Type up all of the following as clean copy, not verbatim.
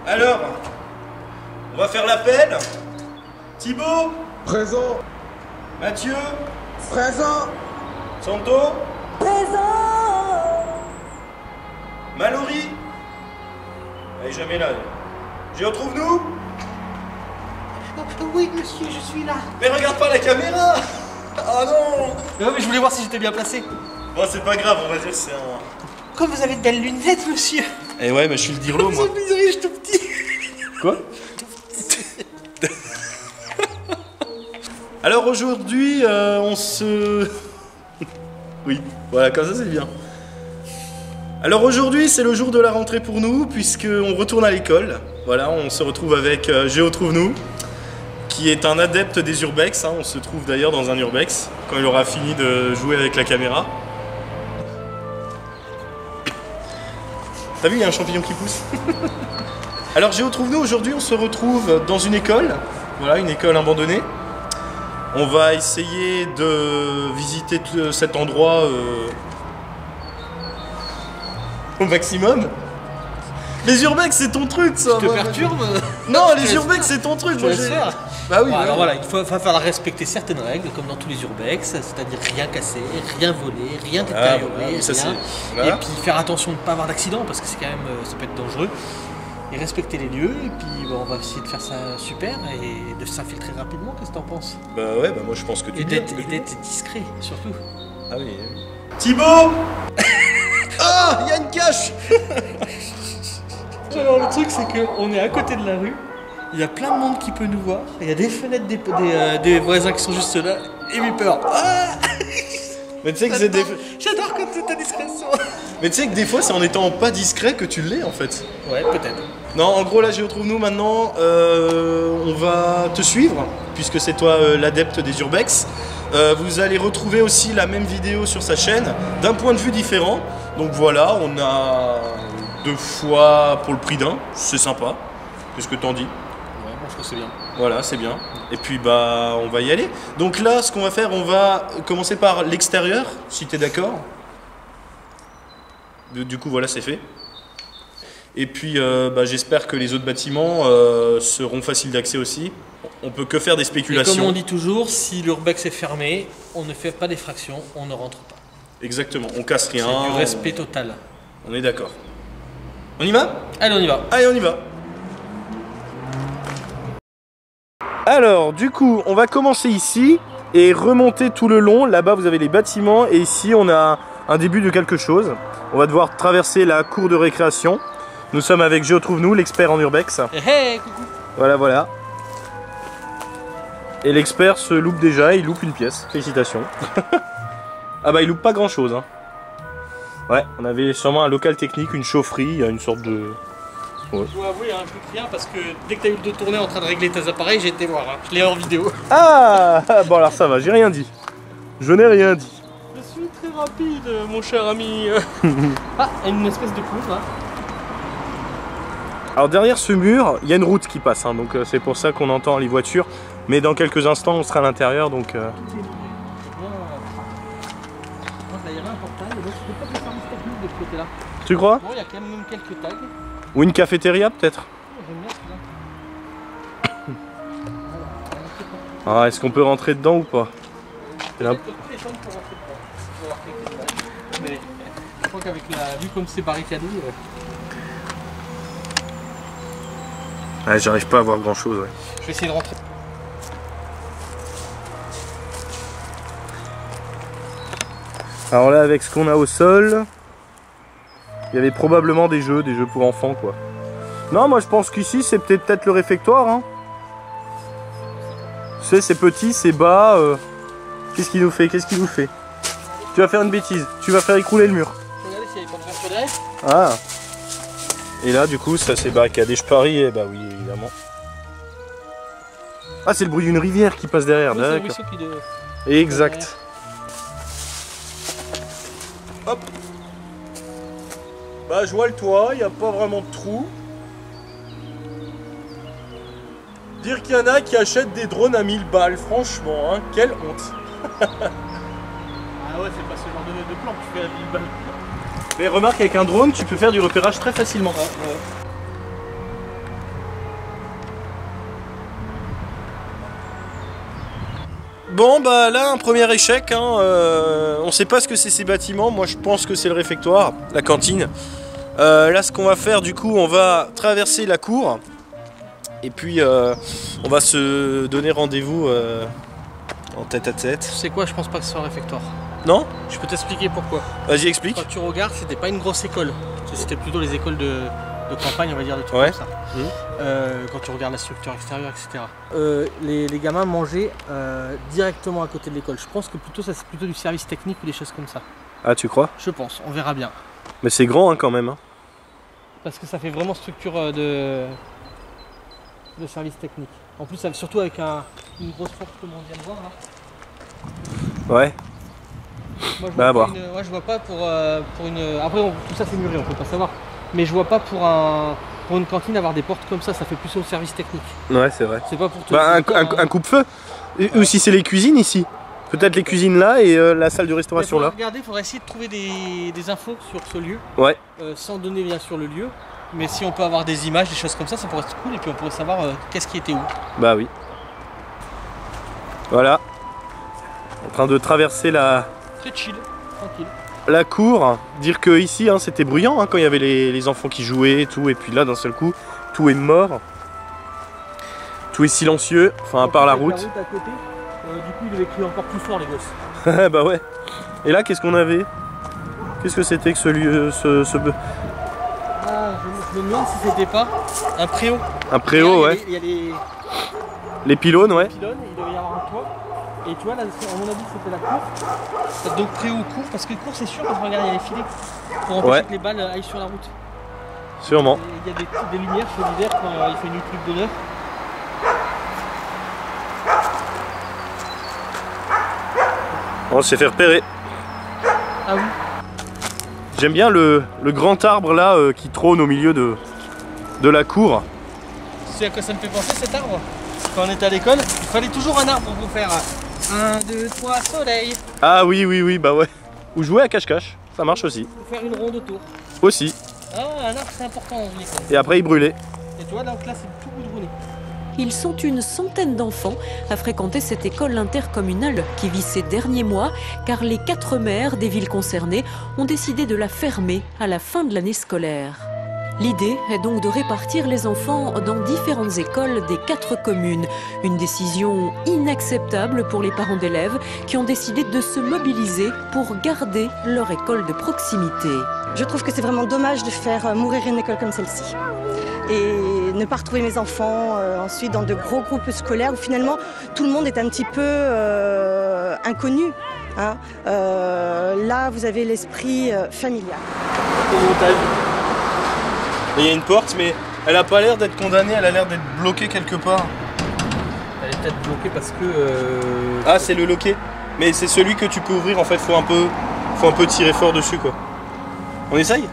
Alors, on va faire l'appel. Thibaut. Présent. Mathieu. Présent. Santo. Présent. Mallory. Elle est jamais là. J'y retrouve-nous. Oui, monsieur, je suis là. Mais regarde pas la caméra. Oh non. Mais je voulais voir si j'étais bien placé. Bon, c'est pas grave, on va dire que c'est un... Comme vous avez de belles lunettes, monsieur. Eh ouais, mais je suis le dirlo, moi. Désolé, je suis tout petit. Quoi? Alors aujourd'hui, on se... Oui, voilà, comme ça c'est bien. Alors aujourd'hui, c'est le jour de la rentrée pour nous, puisqu'on retourne à l'école. Voilà, on se retrouve avec Géo Trouve-nous, qui est un adepte des urbex. Hein. On se trouve d'ailleurs dans un urbex, quand il aura fini de jouer avec la caméra. T'as vu, il y a un champignon qui pousse. Alors Géo Trouve-nous, aujourd'hui on se retrouve dans une école. Voilà, une école abandonnée. On va essayer de visiter tout cet endroit au maximum. Les urbex, c'est ton truc, ça. Je te perturbe. Non, les urbex, c'est ton truc. Je laisse faire. Bah oui. Bon, ouais. alors voilà, il va falloir respecter certaines règles, comme dans tous les urbex, c'est-à-dire rien casser, rien voler, rien détériorer, voilà, ça, rien. voilà. Et puis faire attention de ne pas avoir d'accident, parce que c'est quand même, ça peut être dangereux. Et respecter les lieux, et puis bon, on va essayer de faire ça super et de s'infiltrer rapidement. Qu'est-ce que t'en penses? Bah ouais, bah moi je pense que tu Et viens, d'être discret, surtout. Ah oui, oui. Thibaut. Ah, il y a une cache. Alors le truc c'est qu'on est à côté de la rue, il y a plein de monde qui peut nous voir, il y a des fenêtres des voisins qui sont juste là, et j'ai peur. Ah, Mais tu sais que c'est des... j'adore quand c'est ta discrétion. Mais tu sais que des fois c'est en étant pas discret que tu l'es en fait. Ouais, peut-être. Non, en gros là Géo Trouve-nous maintenant, on va te suivre, puisque c'est toi l'adepte des urbex. Vous allez retrouver aussi la même vidéo sur sa chaîne, d'un point de vue différent. Donc voilà, on a 2 fois pour le prix d'un, c'est sympa. Qu'est-ce que t'en dis? Ouais, moi je trouve que c'est bien. Voilà, c'est bien. Et puis bah on va y aller. Donc là, ce qu'on va faire, on va commencer par l'extérieur, si t'es d'accord. Du coup, voilà, c'est fait. Et puis bah, j'espère que les autres bâtiments seront faciles d'accès aussi. On peut que faire des Et spéculations. comme on dit toujours, si l'urbex est fermé, on ne fait pas d'effraction, on ne rentre pas. Exactement, on casse rien. C'est du respect total. On est d'accord. On y va? Allez, on y va. Allez, on y va. Alors, du coup, on va commencer ici et remonter tout le long. Là-bas, vous avez les bâtiments et ici, on a un début de quelque chose. On va devoir traverser la cour de récréation. Nous sommes avec Géo Trouve-nous, l'expert en urbex. Hey, coucou. Voilà, voilà. Et l'expert se loupe déjà, il loupe une pièce. Félicitations. Ah bah, il loupe pas grand-chose. Hein. Ouais, on avait sûrement un local technique, une chaufferie, une sorte de... Ouais. Je dois avouer, hein, je loupe rien parce que dès que t'as eu le dos tourné en train de régler tes appareils, j'ai été voir. Hein. Je l'ai en vidéo. Ah bon alors ça va, j'ai rien dit. Je n'ai rien dit. Je suis très rapide, mon cher ami. Ah, une espèce de cour là. Alors derrière ce mur, il y a une route qui passe, hein, donc c'est pour ça qu'on entend les voitures. Mais dans quelques instants, on sera à l'intérieur, donc... Il y avait un portail, et donc je ne peux pas faire service technique de ce côté-là. Tu crois? Bon, il y a quand même quelques tags. Ou une cafétéria peut-être? J'aime bien celui-là. Ah, est-ce qu'on peut rentrer dedans ou pas? C'est là... Toutes les chambres pour rentrer dedans. Il faut avoir quelques tags. Mais je crois qu'avec la vue comme c'est barricadé... Ouais, j'arrive pas à voir grand chose, ouais. Je vais essayer de rentrer. Alors là, avec ce qu'on a au sol, il y avait probablement des jeux pour enfants, quoi. Non, moi je pense qu'ici, c'est peut-être le réfectoire, hein. Tu sais, c'est petit, c'est bas. Qu'est-ce qu'il nous fait? Qu'est-ce qu'il nous fait? Tu vas faire une bêtise, tu vas faire écrouler le mur. Regardez s'il n'y avait pas de verre derrière. Ah. Et là, du coup, ça s'est barricadé, je parie, et bah oui, évidemment. Ah, c'est le bruit d'une rivière qui passe derrière, Oui, c'est le d'accord. ruisseau qui de... Exact. Hop. Bah, je vois le toit, il n'y a pas vraiment de trou. Dire qu'il y en a qui achètent des drones à 1000 balles, franchement, hein, quelle honte. Ah ouais, c'est pas ce genre de plan que tu fais à 1000 balles. Mais remarque, avec un drone, tu peux faire du repérage très facilement. Bon bah là un premier échec, hein, on sait pas ce que c'est ces bâtiments, moi je pense que c'est le réfectoire, la cantine. Là ce qu'on va faire du coup, on va traverser la cour et puis on va se donner rendez-vous en tête à tête. Tu sais quoi, je pense pas que ce soit un réfectoire. Non? Je peux t'expliquer pourquoi. Vas-y explique. Quand tu regardes, c'était pas une grosse école. C'était plutôt les écoles de campagne, on va dire, de trucs Ouais. comme ça. Quand tu regardes la structure extérieure, etc. Les gamins mangeaient directement à côté de l'école. Je pense que plutôt ça c'est plutôt du service technique ou des choses comme ça. Ah tu crois? Je pense, on verra bien. Mais c'est grand hein, quand même. Hein. Parce que ça fait vraiment structure de service technique. En plus, surtout avec une grosse porte comme on vient de voir là. Ouais. Moi, je Bah, à vois, voir. moi je vois pas pour une. Après tout ça c'est muré, on peut pas savoir. Mais je vois pas pour une cantine avoir des portes comme ça fait plus au service technique. Ouais c'est vrai. C'est pas pour te. Bah, un coupe-feu. Ou si c'est les cuisines ici. Peut-être les cuisines là et la salle de restauration là. Regardez, il faudrait essayer de trouver des infos sur ce lieu. Ouais. Sans donner bien sûr le lieu. Mais si on peut avoir des images, des choses comme ça pourrait être cool et puis on pourrait savoir qu'est-ce qui était où. Bah oui. Voilà. En train de traverser C'est chill, tranquille. la cour. Dire que ici hein, c'était bruyant hein, quand il y avait les enfants qui jouaient et tout. Et puis là d'un seul coup, tout est mort. Tout est silencieux, enfin à part la route. À côté, du coup, il devait crier encore plus fort, les gosses. Bah ouais. Et là, qu'est-ce qu'on avait? Qu'est-ce que c'était que ce lieu, Ah, je me demande si c'était pas un préau. Un préau, ouais. Il y a Les pylônes, ouais. les pylônes, il devait y avoir un toit. Et tu vois, là, à mon avis, c'était la cour. Donc préau ou cour, parce que cour, c'est sûr, parce que regarde, il y a les filets pour empêcher que les balles aillent sur la route. Sûrement. Et il y a des lumières sur l'hiver quand il fait nuit plus de 9. On s'est fait repérer. Ah oui. J'aime bien le grand arbre là qui trône au milieu de la cour. Tu sais à quoi ça me fait penser cet arbre? Quand on était à l'école, il fallait toujours un arbre pour faire 1, 2, 3, soleil. Ah oui, oui, oui, bah ouais. Ou jouer à cache-cache, ça marche aussi. Pour faire une ronde autour. Aussi. Ah, un arbre c'est important dans une école. Et après il brûlait. Et tu vois, donc là c'est tout goudronné. Ils sont une centaine d'enfants à fréquenter cette école intercommunale qui vit ses derniers mois car les 4 maires des villes concernées ont décidé de la fermer à la fin de l'année scolaire. L'idée est donc de répartir les enfants dans différentes écoles des 4 communes. Une décision inacceptable pour les parents d'élèves qui ont décidé de se mobiliser pour garder leur école de proximité. Je trouve que c'est vraiment dommage de faire mourir une école comme celle-ci. Et ne pas retrouver mes enfants ensuite dans de gros groupes scolaires où finalement tout le monde est un petit peu inconnu. Hein. Là, vous avez l'esprit familial. Il y a une porte, mais elle a pas l'air d'être condamnée, elle a l'air d'être bloquée quelque part. Elle est peut-être bloquée parce que. Ah, c'est le loquet. Mais c'est celui que tu peux ouvrir en fait, faut un peu tirer fort dessus quoi. On essaye?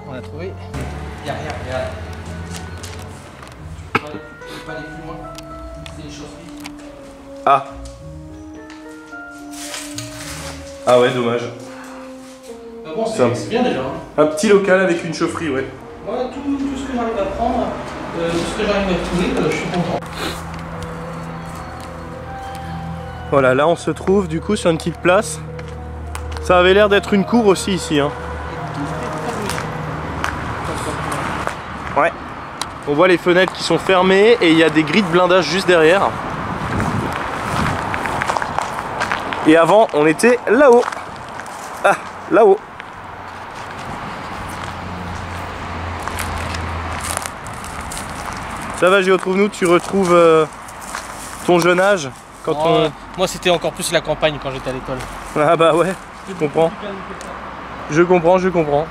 On a trouvé. Il n'y a rien, il y a. Je peux pas aller plus loin. C'est les chaufferie. Ah. Ah ouais, dommage. Ah bon, Ça- c'est bien déjà. Hein. Un petit local avec une chaufferie, ouais. Voilà, tout ce que j'arrive à prendre, tout ce que j'arrive à trouver, je suis content. Voilà, là on se trouve du coup sur une petite place. Ça avait l'air d'être une cour aussi ici. Hein. Ouais. On voit les fenêtres qui sont fermées et il y a des grilles de blindage juste derrière. Et avant, on était là-haut. Ah, là-haut. Ça va, Géo, trouve-nous, tu retrouves ton jeune âge quand on... Moi, c'était encore plus la campagne quand j'étais à l'école. Ah bah ouais, je comprends. Je comprends, je comprends.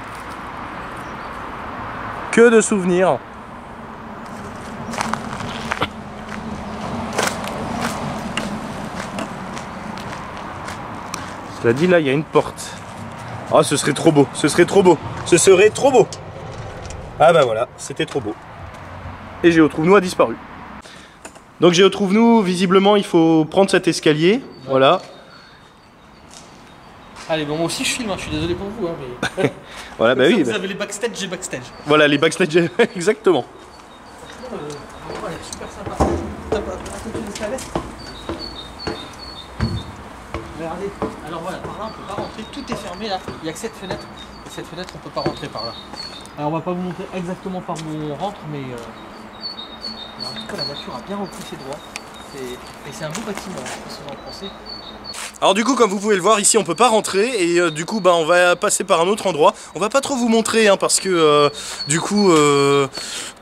Que de souvenirs. Cela dit, là, il y a une porte. Oh, ce serait trop beau, ce serait trop beau, ce serait trop beau. Ah bah voilà, c'était trop beau. Et Géo Trouve-nous a disparu. Donc Géo Trouve-nous, visiblement, il faut prendre cet escalier. Voilà. Allez, bon, moi aussi je filme, hein, je suis désolé pour vous. Hein, mais... Voilà, bah Comme oui. ça, bah- vous avez les backstage, j'ai backstage. Voilà, les backstage, exactement. super sympa. Attends, tu laisses la veste. Regardez, alors voilà, par là on peut pas rentrer, tout est fermé là, il n'y a que cette fenêtre, et cette fenêtre on peut pas rentrer par là. Alors on va pas vous montrer exactement par où on rentre, mais en tout cas la nature a bien repris ses droits, et c'est un beau bâtiment, je sais pas ce que vous en pensez. Alors du coup, comme vous pouvez le voir, ici on peut pas rentrer et du coup on va passer par un autre endroit. On va pas trop vous montrer hein, parce que du coup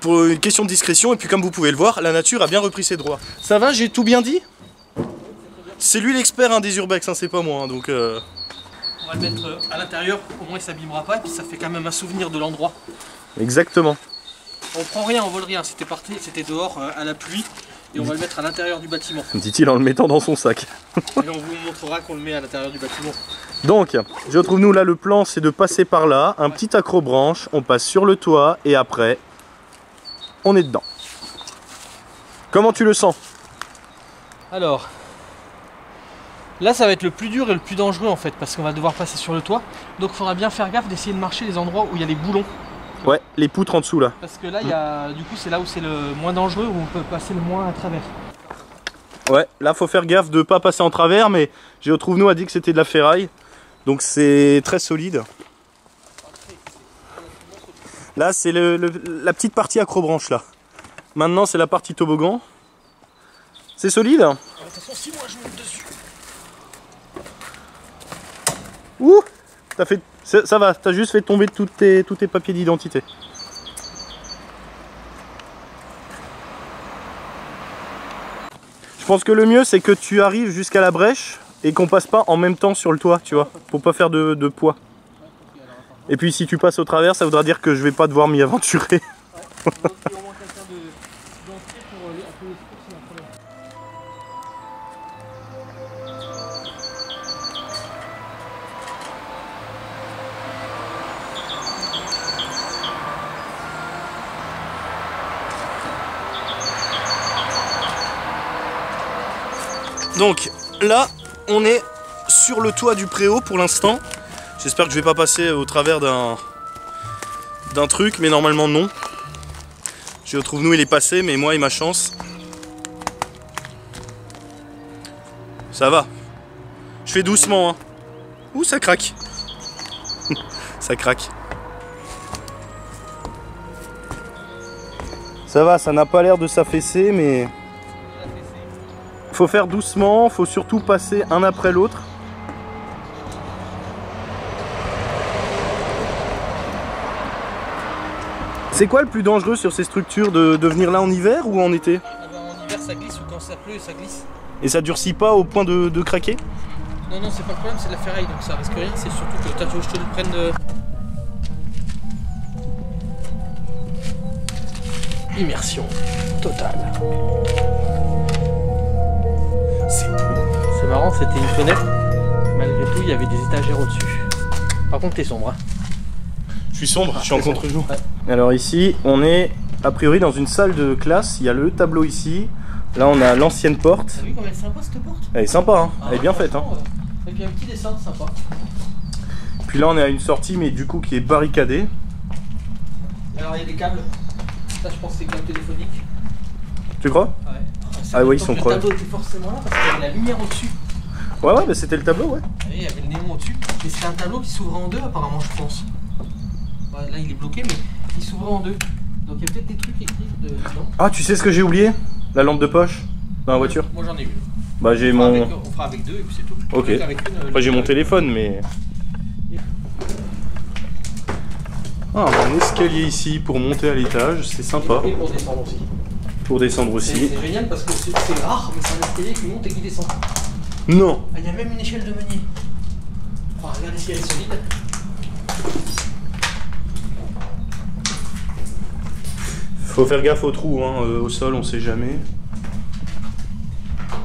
pour une question de discrétion, et puis comme vous pouvez le voir, la nature a bien repris ses droits. Ça va, j'ai tout bien dit? C'est lui l'expert hein, des urbex, hein, c'est pas moi hein, donc On va le mettre à l'intérieur, au moins il s'abîmera pas, et puis ça fait quand même un souvenir de l'endroit. Exactement. On prend rien, on vole rien, c'était dehors à la pluie. Et on va le mettre à l'intérieur du bâtiment. Dit-il en le mettant dans son sac. Et on vous montrera qu'on le met à l'intérieur du bâtiment. Donc, je retrouve nous là, le plan c'est de passer par là, un petit accrobranche, on passe sur le toit et après, on est dedans. Comment tu le sens? Alors, là ça va être le plus dur et le plus dangereux en fait, parce qu'on va devoir passer sur le toit. Donc il faudra bien faire gaffe d'essayer de marcher les endroits où il y a les boulons. Ouais, les poutres en dessous là. Parce que là, il y a, du coup, c'est là où c'est le moins dangereux, où on peut passer le moins à travers. Ouais, là faut faire gaffe de pas passer en travers, mais Géotrouve-nous a dit que c'était de la ferraille, donc c'est très solide. Là c'est la petite partie accrobranche là. Maintenant c'est la partie toboggan. C'est solide. Attention, si moi je monte dessus. Ouh, t'as fait... Ça va, t'as juste fait tomber tous tes papiers d'identité. Je pense que le mieux c'est que tu arrives jusqu'à la brèche et qu'on passe pas en même temps sur le toit, tu vois, pour pas faire de poids. Et puis si tu passes au travers, ça voudra dire que je vais pas devoir m'y aventurer. Donc là, on est sur le toit du préau pour l'instant. J'espère que je vais pas passer au travers d'un truc, mais normalement non. Géotrouve-nous, il est passé, mais moi et ma chance. Ça va. Je fais doucement. Hein. Ouh, ça craque. Ça craque. Ça va, ça n'a pas l'air de s'affaisser, mais... Faut faire doucement, faut surtout passer un après l'autre. C'est quoi le plus dangereux sur ces structures, de venir là en hiver ou en été? En hiver ça glisse, ou quand ça pleut ça glisse. Et ça durcit pas au point de craquer? Non, non, c'est pas le problème, c'est de la ferraille, donc ça risque rien, c'est surtout que t'as je te le prenne de... Immersion totale. C'est marrant, c'était une fenêtre. Malgré tout, il y avait des étagères au-dessus. Par contre, t'es sombre. Hein. Je suis sombre, je suis en contre-jour. Ouais. Alors ici, on est a priori dans une salle de classe. Il y a le tableau ici. Là, on a l'ancienne porte. T'as vu comme elle est sympa cette porte? Elle est sympa, hein. Elle est bien faite. Hein. Avec un petit dessin sympa. Puis là, on est à une sortie, mais du coup, qui est barricadée. Alors, il y a des câbles. Ça, je pense que c'est câbles téléphoniques. Tu crois? Ouais. Ah oui, ils sont creux. Le tableau était forcément là parce qu'il y avait la lumière au-dessus. Ouais, ouais, bah c'était le tableau, ouais. Oui, il y avait le néon au-dessus. Mais c'était un tableau qui s'ouvrait en deux, apparemment, je pense. Ouais, là, il est bloqué, mais il s'ouvrait en deux. Donc, il y a peut-être des trucs écrits dedans. Ah, tu sais ce que j'ai oublié? La lampe de poche dans la voiture. Moi, j'en ai une. Bah, j'ai mon. On fera avec deux et puis c'est tout. Ok. Après, j'ai mon téléphone, mais. Ah, un escalier ici pour monter à l'étage, c'est sympa. Et pour descendre aussi. Pour descendre aussi. C'est génial parce que c'est rare, mais c'est un escalier qui monte et qui descend. Non. Ah, il y a même une échelle de meunier. Oh, regardez si elle est solide. Faut faire gaffe aux trous, hein, au sol, on sait jamais.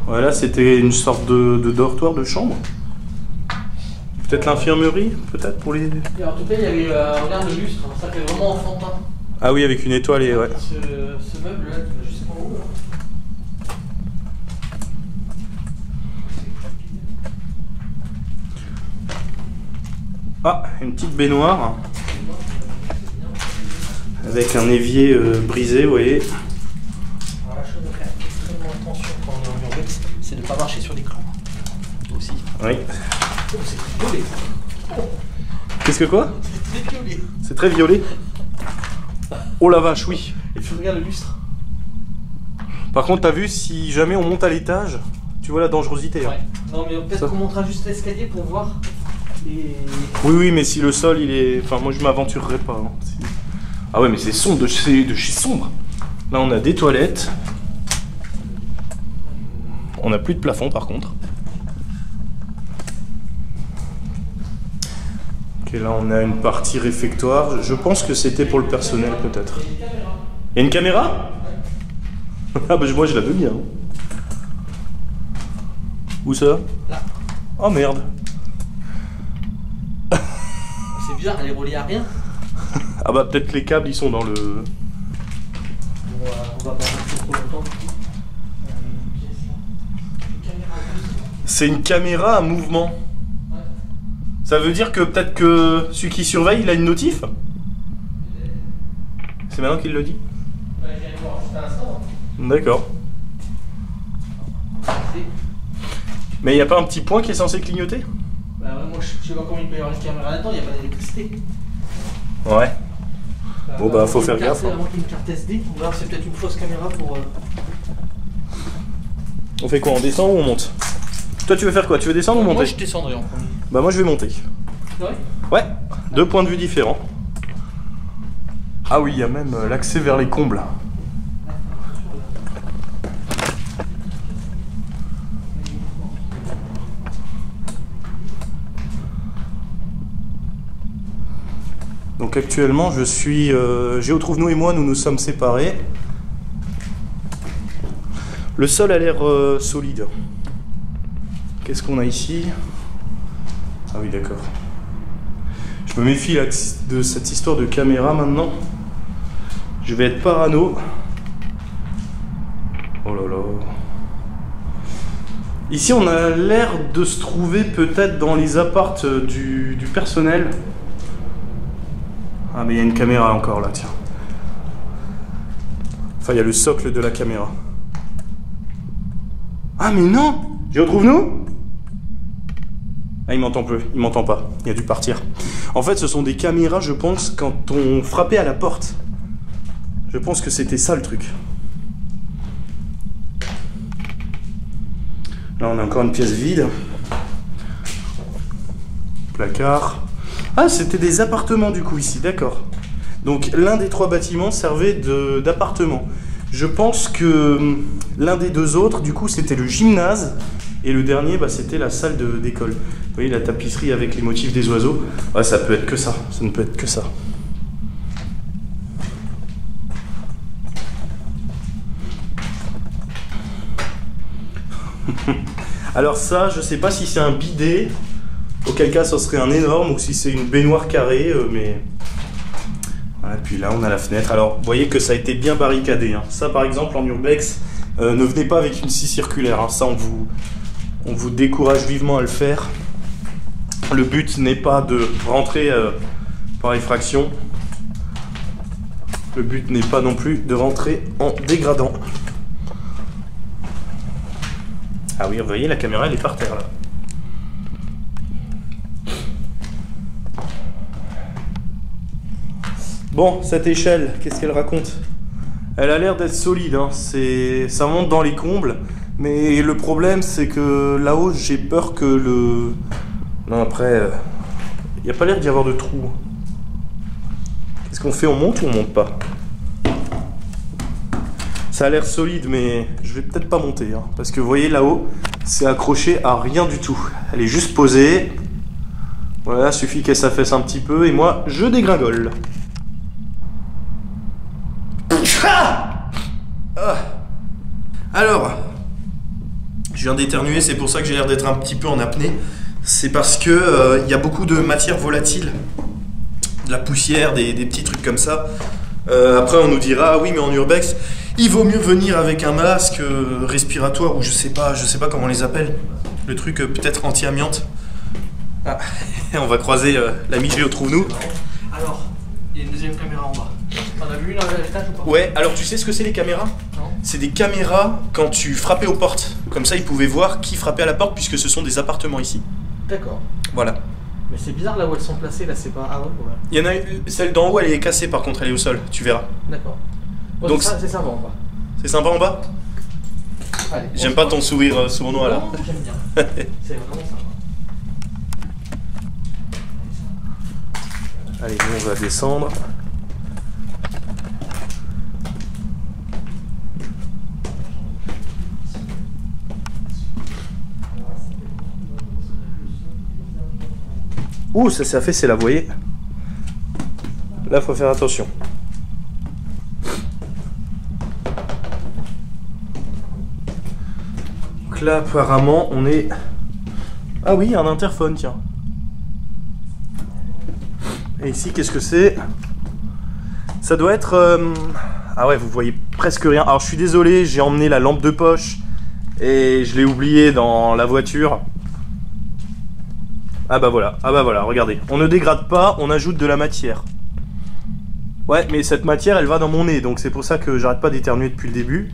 Voilà, c'était une sorte de dortoir, de chambre. Peut-être l'infirmerie, peut-être pour les... Et en tout cas, il y avait regarde le lustre, ça fait vraiment enfantin. Ah oui, avec une étoile et ouais. Ce meuble là qui va jusqu'en haut là. Ah, une petite baignoire. Avec un évier brisé, vous voyez. Alors, la Oui. Oh, c'est très violet. Qu'est-ce que quoi? C'est très violet. C'est très violet. Oh la vache, oui. Et tu regardes le lustre. Par contre, t'as vu, si jamais on monte à l'étage, tu vois la dangerosité. Hein. Ouais. Non, mais peut-être qu'on montera juste l'escalier pour voir. Et... Oui, oui, mais si le sol, il est... Enfin, moi, je m'aventurerai pas. Hein. Ah ouais, mais c'est sombre, c'est de chez sombre. Là, on a des toilettes. On n'a plus de plafond, par contre. Ok, là, on a une partie réfectoire. Je pense que c'était pour le personnel, peut-être. Il y a une caméra? Ah bah moi, je la veux bien. Où ça? Là. Oh merde. C'est bizarre, elle est reliée à rien. Ah bah peut-être les câbles, ils sont dans le... On va pas rester trop longtemps. C'est une caméra à mouvement. Ça veut dire que peut-être que celui qui surveille, il a une notif? C'est maintenant qu'il le dit? Ouais, je viens de voir juste à l'instant. D'accord. Mais il n'y a pas un petit point qui est censé clignoter? Bah ouais, moi je sais pas comment il peut y avoir une caméra là-dedans, il n'y a pas d'électricité. Ouais. Bon bah faut faire gaffe. Avant qu'il y ait une carte SD, ou alors c'est peut-être une fausse caméra pour... On fait quoi? On descend ou on monte? Toi tu veux faire quoi? Tu veux descendre ou monter? Moi je descendrai en premier. Bah moi je vais monter. C'est vrai? Ouais, deux points de vue différents. Ah oui, il y a même l'accès vers les combles. Donc actuellement je suis... Géo Trouve-nous et moi, nous nous sommes séparés. Le sol a l'air solide. Qu'est-ce qu'on a ici? Ah oui, d'accord. Je me méfie là, de cette histoire de caméra maintenant. Je vais être parano. Oh là là. Ici, on a l'air de se trouver peut-être dans les appartes du personnel. Ah mais il y a une caméra encore là, tiens. Enfin, il y a le socle de la caméra. Ah mais non! J'y retrouve-nous? Ah, il m'entend plus, il m'entend pas, il a dû partir. En fait, ce sont des caméras, je pense, quand on frappait à la porte. Je pense que c'était ça le truc. Là, on a encore une pièce vide. Placard. Ah, c'était des appartements du coup ici, d'accord. Donc, l'un des trois bâtiments servait d'appartement. Je pense que l'un des deux autres, du coup, c'était le gymnase. Et le dernier, bah, c'était la salle d'école. Vous voyez la tapisserie avec les motifs des oiseaux. Ouais, ça peut être que ça. Ça ne peut être que ça. Alors ça, je sais pas si c'est un bidet. Auquel cas, ça serait un énorme. Ou si c'est une baignoire carrée. Mais... Voilà, puis là, on a la fenêtre. Alors, vous voyez que ça a été bien barricadé. Hein. Ça, par exemple, en urbex, ne venez pas avec une scie circulaire. Hein. Ça, on vous décourage vivement à le faire. Le but n'est pas de rentrer par effraction. Le but n'est pas non plus de rentrer en dégradant. Ah oui, vous voyez, la caméra, elle est par terre, là. Bon, cette échelle, qu'est-ce qu'elle raconte? Elle a l'air d'être solide, hein. Ça monte dans les combles. Mais le problème, c'est que là-haut, j'ai peur que le... Non, après, il n'y a pas l'air d'y avoir de trou. Qu'est-ce qu'on fait? On monte ou on monte pas? Ça a l'air solide, mais je vais peut-être pas monter. Hein, parce que vous voyez, là-haut, c'est accroché à rien du tout. Elle est juste posée. Voilà, suffit qu'elle s'affaisse un petit peu. Et moi, je dégringole. Alors... Je viens d'éternuer, c'est pour ça que j'ai l'air d'être un petit peu en apnée. C'est parce que y a beaucoup de matière volatile. De la poussière, des petits trucs comme ça. Après on nous dira, ah oui mais en urbex, il vaut mieux venir avec un masque respiratoire ou je sais pas comment on les appelle. Le truc peut-être anti-amiante. Ah, on va croiser l'ami Géo Trouve-nous. Alors, il y a une deuxième caméra en bas. T'en as vu une à l'étage ou pas? Ouais, alors tu sais ce que c'est les caméras? Non. c'est des caméras quand tu frappais aux portes. Comme ça, ils pouvaient voir qui frappait à la porte puisque ce sont des appartements ici. D'accord. Voilà. Mais c'est bizarre là où elles sont placées, là c'est pas... Ah ouais, ouais. Il y en a celle d'en haut, elle est cassée par contre, elle est au sol, tu verras. D'accord. Ouais, Donc c'est sympa en bas. C'est sympa en bas? Allez, J'aime pas ton sourire sournois là. Non, j'aime bien. C'est vraiment sympa. Allez, nous on va descendre. Ouh, ça s'est affaissé là, vous voyez. Là, faut faire attention. Donc là, apparemment, on est... Ah oui, un interphone, tiens. Et ici, qu'est-ce que c'est? Ça doit être... Ah ouais, vous voyez presque rien. Alors, je suis désolé, j'ai emmené la lampe de poche et je l'ai oubliée dans la voiture. Ah bah voilà, regardez. On ne dégrade pas, on ajoute de la matière. Ouais, mais cette matière, elle va dans mon nez, donc c'est pour ça que j'arrête pas d'éternuer depuis le début.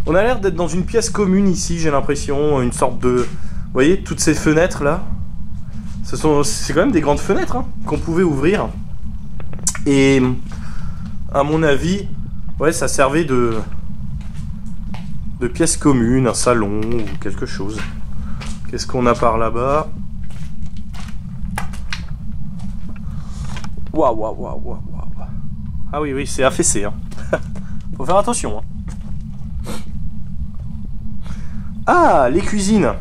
On a l'air d'être dans une pièce commune ici, j'ai l'impression, une sorte de... Vous voyez, toutes ces fenêtres là, c'est quand même des grandes fenêtres hein, qu'on pouvait ouvrir. Et à mon avis, ouais, ça servait de pièce commune, un salon ou quelque chose. Qu'est-ce qu'on a par là-bas? Waouh, waouh, waouh, waouh. Ah oui, oui, c'est affaissé. Hein. Faut faire attention. Hein. Ah, les cuisines.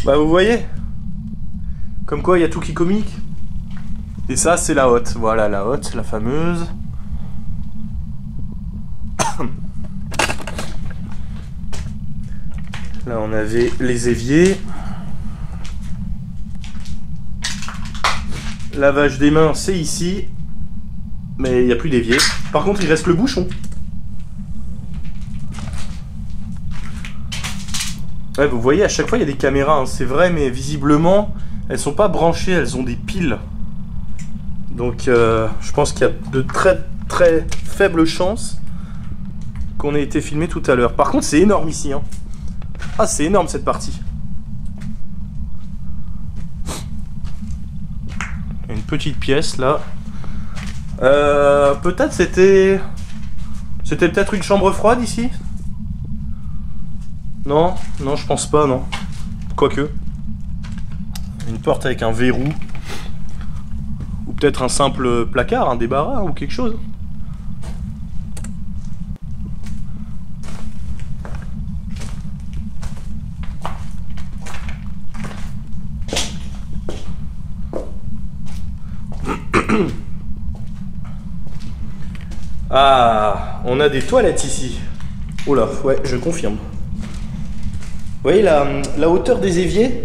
Bah, vous voyez? Comme quoi, il y a tout qui communique. Et ça, c'est la hotte. Voilà, la hotte, la fameuse. Là, on avait les éviers. Lavage des mains, c'est ici. Mais il n'y a plus d'évier. Par contre, il reste le bouchon. Ouais, vous voyez, à chaque fois, il y a des caméras. Hein, c'est vrai, mais visiblement, elles sont pas branchées. Elles ont des piles. Donc, je pense qu'il y a de très, très faibles chances qu'on ait été filmé tout à l'heure. Par contre, c'est énorme ici. Hein. Ah, c'est énorme cette partie. Une petite pièce là. Peut-être c'était peut-être une chambre froide ici. Non, non, je pense pas, non. Quoique. Une porte avec un verrou. Ou peut-être un simple placard, un débarras ou quelque chose. Ah, on a des toilettes ici. Oh là, ouais, je confirme. Vous voyez la hauteur des éviers,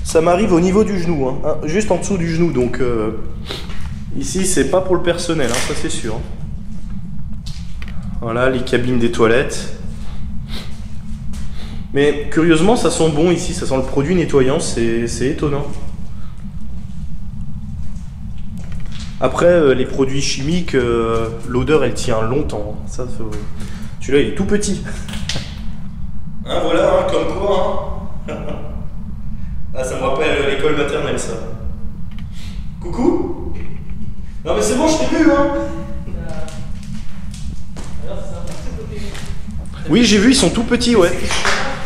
ça m'arrive au niveau du genou, hein, juste en dessous du genou. Donc ici, c'est pas pour le personnel, hein, ça c'est sûr. Voilà, les cabines des toilettes. Mais curieusement, ça sent bon ici, ça sent le produit nettoyant, c'est étonnant. Après, les produits chimiques, l'odeur elle tient longtemps. Ça, celui-là il est tout petit. Hein, voilà, hein, comme quoi. Hein. Ah, ça me rappelle l'école maternelle, ça. Coucou. Non mais c'est bon, je t'ai vu, hein. Oui, j'ai vu, ils sont tout petits, ouais.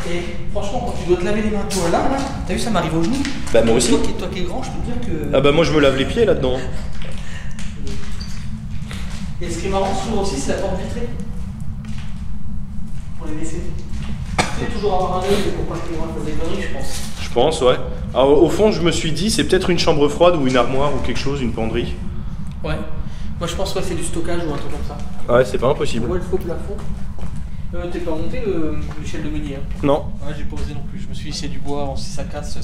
Et franchement, quand tu dois te laver les mains, toi là, t'as vu, ça m'arrive au genou. Bah moi aussi. Toi qui es grand, je peux te dire que... Ah bah moi je me lave les pieds là-dedans. Et ce qui est marrant souvent aussi, c'est la porte vitrée. Pour les laisser. Il faut toujours avoir un œil pour pas que les gens fassent des conneries, je pense. Je pense, ouais. Alors au fond, je me suis dit, c'est peut-être une chambre froide ou une armoire ou quelque chose, une penderie. Ouais. Moi je pense que c'est du stockage ou un truc comme ça. Ouais, c'est pas impossible. On voit le faux plafond. T'es pas monté l'échelle de meunier hein? Non. Ouais, j'ai pas osé non plus. Je me suis dit c'est du bois, si ça casse,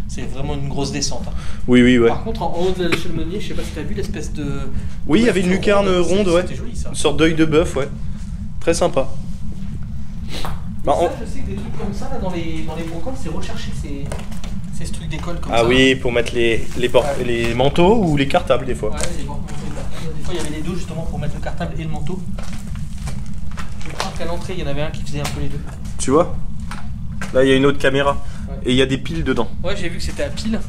c'est vraiment une grosse descente. Hein. Oui, oui, ouais. Par contre, en haut de l'échelle de meunier, je sais pas si t'as vu l'espèce de... Oui, il y avait une lucarne ronde, ouais. C'était joli ça. Une sorte d'œil de bœuf, ouais. Très sympa. Bah, ça, je sais que des trucs comme ça, là, dans les brocantes, c'est recherché ces trucs d'école comme ça. Ah oui, pour mettre les manteaux ou les cartables des fois. Ouais, les manteaux, fois, il y avait les deux justement pour mettre le cartable et le manteau. Je crois qu'à l'entrée, il y en avait un qui faisait un peu les deux. Tu vois? Là, il y a une autre caméra. Ouais. Et il y a des piles dedans. Ouais, j'ai vu que c'était à pile.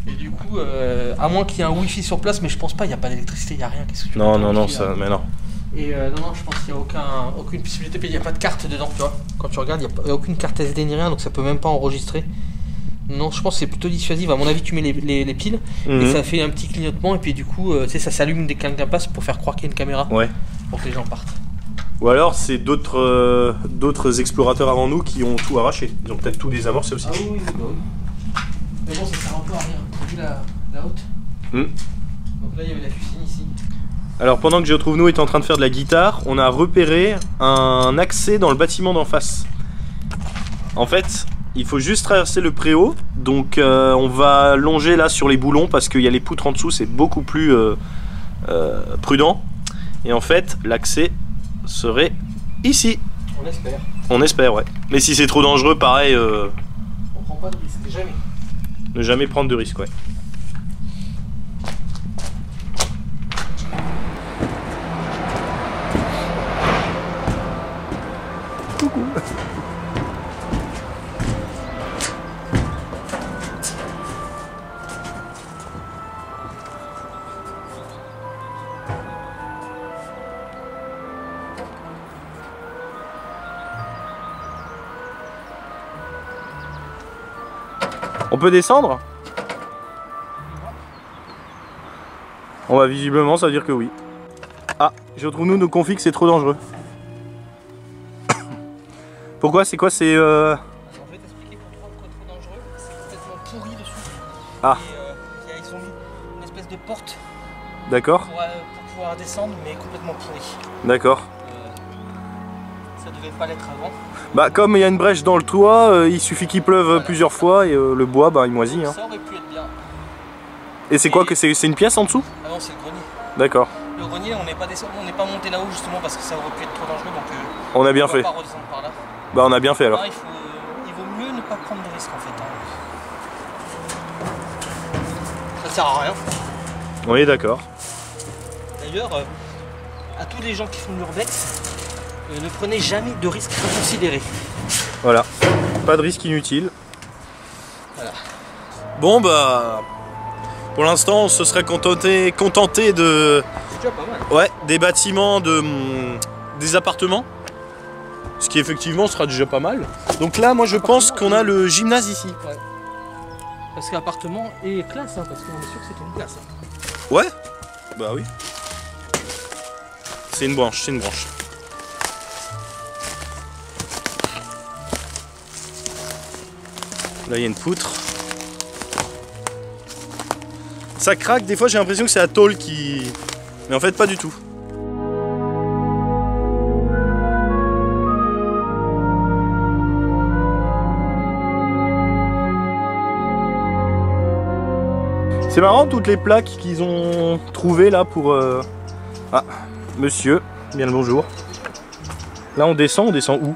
Et du coup, à moins qu'il y ait un wifi sur place, mais je pense pas, il n'y a pas d'électricité, il n'y a rien. Qu'est-ce que tu veux Non, mettre un non, non, wifi, ça, là mais non. Et non, je pense qu'il n'y a aucune possibilité. Il n'y a pas de carte dedans, tu vois. Quand tu regardes, il n'y a aucune carte SD ni rien, donc ça peut même pas enregistrer. Non, je pense que c'est plutôt dissuasif. À mon avis, tu mets les piles et ça fait un petit clignotement. Et puis du coup, tu sais, ça s'allume dès que quelqu'un passe pour faire croire qu'il y a une caméra. Ouais. Pour que les gens partent. Ou alors, c'est d'autres explorateurs avant nous qui ont tout arraché. Ils ont peut-être tout désamorcé aussi. Ah oui, bah oui. Mais bon, ça sert un peu à rien. T'as vu la haute Donc là, il y avait la cuisine ici. Alors pendant que je trouve nous est en train de faire de la guitare, on a repéré un accès dans le bâtiment d'en face. En fait, il faut juste traverser le préau, donc on va longer là sur les boulons parce qu'il y a les poutres en dessous, c'est beaucoup plus prudent. Et en fait, l'accès serait ici. On espère. On espère, ouais. Mais si c'est trop dangereux, pareil, On prend pas de risque, jamais. ne jamais prendre de risque, ouais. Coucou. On peut descendre? On va visiblement, ça veut dire que oui. Ah, je trouve nous confie que c'est trop dangereux. Pourquoi? C'est quoi? C'est Je vais t'expliquer pourquoi trop dangereux. C'est complètement pourri dessus. Ah. Et ils ont mis une espèce de porte D'accord, pour pouvoir descendre, mais complètement pourri. d'accord. Ça devait pas l'être avant. Bah comme il y a une brèche dans le toit, il suffit qu'il pleuve plusieurs fois et le bois, bah il moisit. Hein. Ça aurait pu être bien. Et c'est quoi que c'est une pièce en dessous? Ah non, c'est le grenier. D'accord. Le grenier, on n'est pas monté là-haut justement parce que ça aurait pu être trop dangereux, donc On a bien on va fait. pas redescendre par là. Bah on a bien fait alors. Ah, il vaut mieux ne pas prendre de risques en fait. Hein. Ça sert à rien. Oui, d'accord. D'ailleurs, à tous les gens qui font de l'urbex, ne prenez jamais de risques inconsidérés. Voilà. Pas de risque inutile. Voilà. Bon bah pour l'instant on se serait contenté de C'est déjà pas mal. ouais, des bâtiments des appartements. Ce qui effectivement sera déjà pas mal. Donc là moi je pense qu'on a le gymnase ici. Ouais. Parce qu'appartement et classe, hein, parce qu'on est sûr que c'est une classe. Hein. Ouais. Bah oui. C'est une branche, c'est une branche. Là il y a une poutre. Ça craque, des fois j'ai l'impression que c'est la tôle qui... Mais en fait pas du tout. C'est marrant toutes les plaques qu'ils ont trouvées là pour... Ah, monsieur, bien le bonjour. Là on descend où?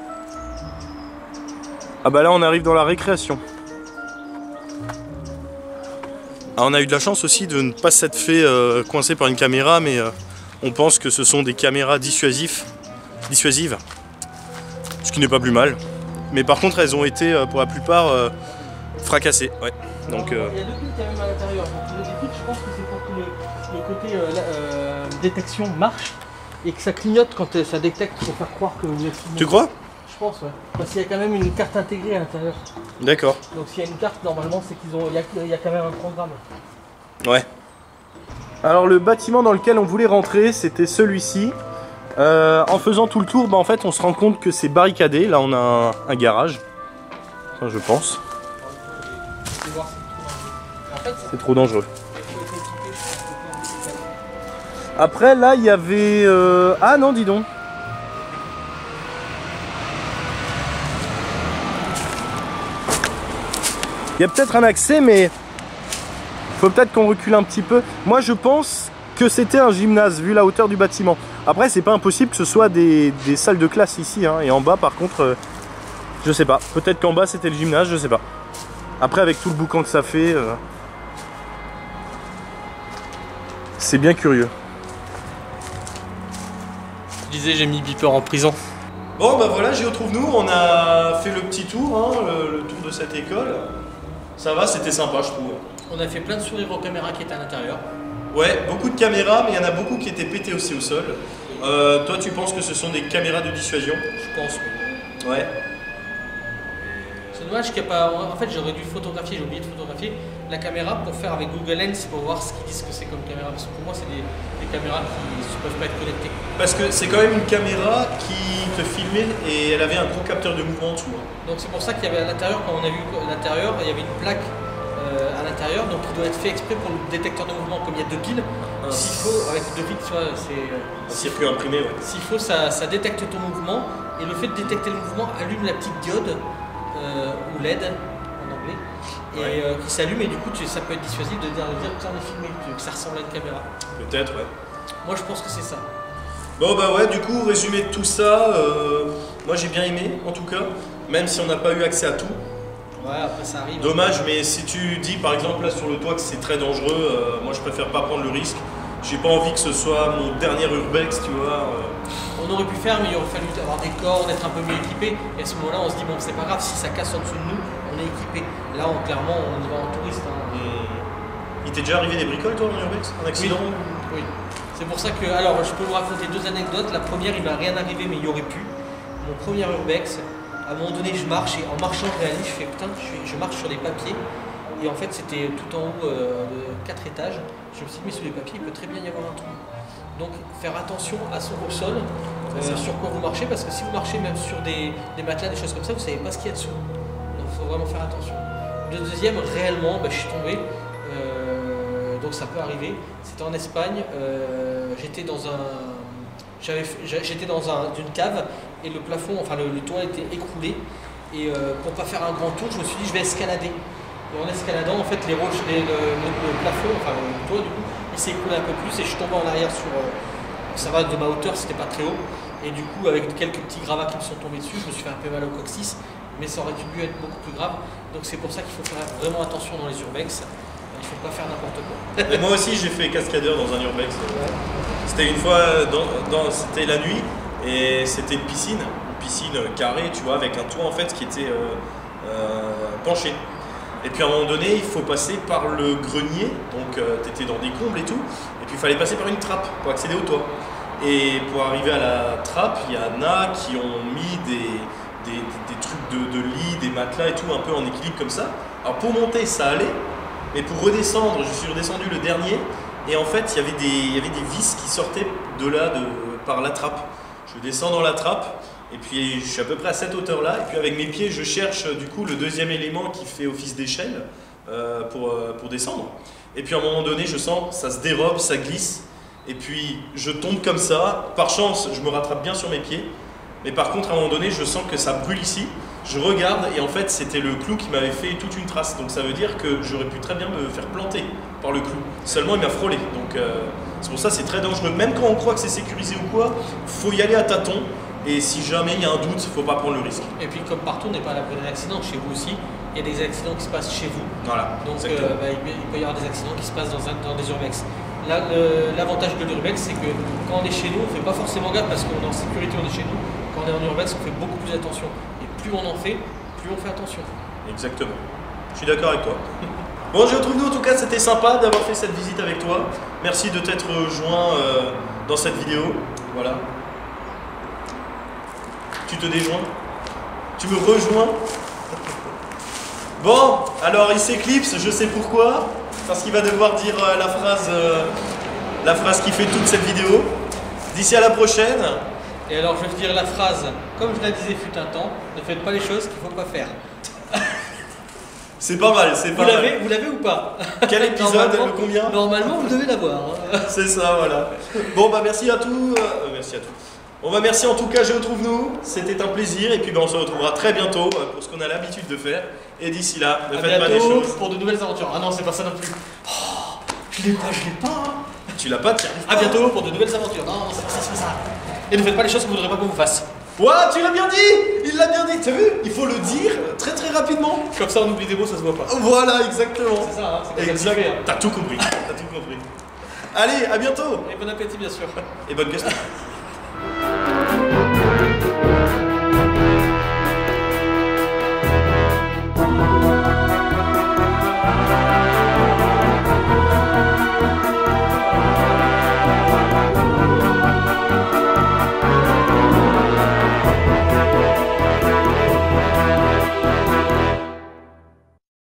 Ah bah là on arrive dans la récréation. Ah, on a eu de la chance aussi de ne pas s'être fait coincer par une caméra, mais on pense que ce sont des caméras dissuasives. Ce qui n'est pas plus mal. Mais par contre elles ont été pour la plupart fracassées. Ouais. Donc, il y a deux piles quand même à l'intérieur. Donc les piles, je pense que c'est pour que le côté détection marche et que ça clignote quand ça détecte pour faire croire que vous êtes... Tu crois? Je pense, ouais. Parce qu'il y a quand même une carte intégrée à l'intérieur. D'accord. Donc s'il y a une carte, normalement, c'est qu'il y a quand même un programme. Ouais. Alors le bâtiment dans lequel on voulait rentrer, c'était celui-ci. En faisant tout le tour, bah, en fait, on se rend compte que c'est barricadé. Là, on a un garage. Enfin, je pense. C'est trop dangereux. Après, là, il y avait... Ah non, dis donc. Il y a peut-être un accès, mais... faut peut-être qu'on recule un petit peu. Moi, je pense que c'était un gymnase, vu la hauteur du bâtiment. Après, c'est pas impossible que ce soit des salles de classe ici. Hein. Et en bas, par contre, je sais pas. Peut-être qu'en bas, c'était le gymnase, je sais pas. Après, avec tout le boucan que ça fait... c'est bien curieux. disais, j'ai mis Beeper en prison. Bon bah voilà, Géo trouve-nous, on a fait le petit tour, hein, le tour de cette école. Ça va, c'était sympa je trouve. On a fait plein de sourires aux caméras qui étaient à l'intérieur. Ouais, beaucoup de caméras, mais il y en a beaucoup qui étaient pétées aussi au sol. Toi tu penses que ce sont des caméras de dissuasion? Je pense, oui. Ouais. C'est dommage qu'il n'y a pas... En fait, j'aurais dû photographier, j'ai oublié de photographier la caméra pour faire avec Google Lens pour voir ce qu'ils disent que c'est comme caméra. Parce que pour moi, c'est des caméras qui ne peuvent pas être connectées. Parce que c'est quand même une caméra qui te filmait et elle avait un gros capteur de mouvement en dessous. Hein. Donc c'est pour ça qu'il y avait à l'intérieur, quand on a vu l'intérieur, il y avait une plaque à l'intérieur, donc il doit être fait exprès pour le détecteur de mouvement, comme il y a 2 piles. S'il faut, avec 2 piles, tu vois, c'est... Un circuit imprimé, ouais. S'il faut, ça détecte ton mouvement, et le fait de détecter le mouvement allume la petite diode, ou LED en anglais, et qui s'allume, et du coup ça peut être dissuasif de dire putain on est filmé, que ça ressemble à une caméra. Peut-être, ouais. Moi je pense que c'est ça. Bon bah ouais, du coup, résumé de tout ça, moi j'ai bien aimé en tout cas, même si on n'a pas eu accès à tout. Ouais, après ça arrive. Dommage, mais si tu dis par exemple là sur le toit que c'est très dangereux, moi je préfère pas prendre le risque. J'ai pas envie que ce soit mon dernier urbex, tu vois. On aurait pu faire, mais il aurait fallu avoir des cordes, être un peu mieux équipé. Et à ce moment-là, on se dit, bon, c'est pas grave, si ça casse en dessous de nous, on est équipé. Là, clairement, on y va en touriste. Hein. Il t'est déjà arrivé des bricoles, toi, en urbex? Un accident? Oui. C'est pour ça que. Alors, je peux vous raconter 2 anecdotes. La première, il m'est rien arrivé, mais il y aurait pu. Mon premier urbex, à un moment donné, je marche, et en marchant, je réalise, je fais putain, je marche sur les papiers. Et en fait, c'était tout en haut de 4 étages. Je me suis dit, mais sous les papiers, il peut très bien y avoir un trou. Donc, faire attention au sol, sur quoi vous marchez, parce que si vous marchez même sur des matelas, des choses comme ça, vous ne savez pas ce qu'il y a dessous. Donc, il faut vraiment faire attention. Le deuxième, réellement, je suis tombé. Donc, ça peut arriver. C'était en Espagne. J'étais dans une cave et le plafond, enfin le toit était écroulé. Et pour pas faire un grand tour, je me suis dit, je vais escalader. Et en escaladant, en fait, le plafond, enfin le toit, du coup, il s'est écroulé un peu plus et je suis tombé en arrière sur... ça va de ma hauteur, c'était pas très haut. Et du coup, avec quelques petits gravats qui me sont tombés dessus, je me suis fait un peu mal au coccyx, mais ça aurait dû être beaucoup plus grave. Donc c'est pour ça qu'il faut faire vraiment attention dans les urbex. Il faut pas faire n'importe quoi. Et moi aussi, j'ai fait cascadeur dans un urbex. C'était une fois, c'était la nuit, et c'était une piscine carrée, tu vois, avec un toit en fait qui était penché. Et puis à un moment donné, il faut passer par le grenier, donc tu étais dans des combles et tout, et puis il fallait passer par une trappe pour accéder au toit. Et pour arriver à la trappe, il y en a qui ont mis des trucs de lit, des matelas et tout, un peu en équilibre comme ça. Alors pour monter, ça allait, mais pour redescendre, je suis redescendu le dernier, et en fait, il y avait des vis qui sortaient de là, par la trappe. Je descends dans la trappe, et puis je suis à peu près à cette hauteur-là, et puis avec mes pieds, je cherche du coup le deuxième élément qui fait office d'échelle pour descendre. Et puis à un moment donné, je sens ça se dérobe, ça glisse, et puis je tombe comme ça. Par chance, je me rattrape bien sur mes pieds, mais par contre, à un moment donné, je sens que ça brûle ici. Je regarde, et en fait, c'était le clou qui m'avait fait toute une trace. Donc ça veut dire que j'aurais pu très bien me faire planter par le clou. Seulement, il m'a frôlé. Donc c'est pour ça que c'est très dangereux. Même quand on croit que c'est sécurisé ou quoi, faut y aller à tâtons. Et si jamais il y a un doute, il ne faut pas prendre le risque. Et puis comme partout, on n'est pas à l'abri d'un accident. Chez vous aussi, il y a des accidents qui se passent chez vous. Voilà. Donc il peut y avoir des accidents qui se passent dans des urbex. Là, l'avantage de l'urbex, c'est que quand on est chez nous, on ne fait pas forcément gaffe parce qu'on est en sécurité, on est chez nous. Quand on est en urbex, on fait beaucoup plus attention. Et plus on en fait, plus on fait attention. Exactement. Je suis d'accord avec toi. Bon, je retrouve nous, en tout cas, c'était sympa d'avoir fait cette visite avec toi. Merci de t'être joint dans cette vidéo. Voilà. Tu te déjoins? Tu me rejoins? Bon, alors il s'éclipse, je sais pourquoi. Parce qu'il va devoir dire la phrase qui fait toute cette vidéo. D'ici à la prochaine. Et alors je vais dire la phrase, comme je la disais fut un temps, ne faites pas les choses qu'il ne faut pas faire. C'est pas mal, c'est pas mal. Vous l'avez ou pas? Quel épisode, le combien? Normalement, vous devez l'avoir. C'est ça, voilà. Bon, bah merci à tous. Merci à tous. Bon, bah merci en tout cas, je retrouve nous. C'était un plaisir. Et puis, bah, on se retrouvera très bientôt pour ce qu'on a l'habitude de faire. Et d'ici là, ne faites pas des choses. Pour de nouvelles aventures. Ah non, c'est pas ça non plus. Oh, je l'ai pas. Tu l'as pas, tiens. À bientôt pour de nouvelles aventures. Non, c'est pas ça, c'est pas ça. Et ne faites pas les choses que vous ne voudrez pas qu'on vous fasse. Ouah, tu l'as bien dit! Il l'a bien dit, t'as vu? Il faut le dire très très rapidement. Comme ça on oublie des mots, ça se voit pas. Voilà, exactement. C'est ça, hein, c'est exact. T'as tout compris. T'as tout compris. Allez, à bientôt. Et bon appétit bien sûr. Et bonne question.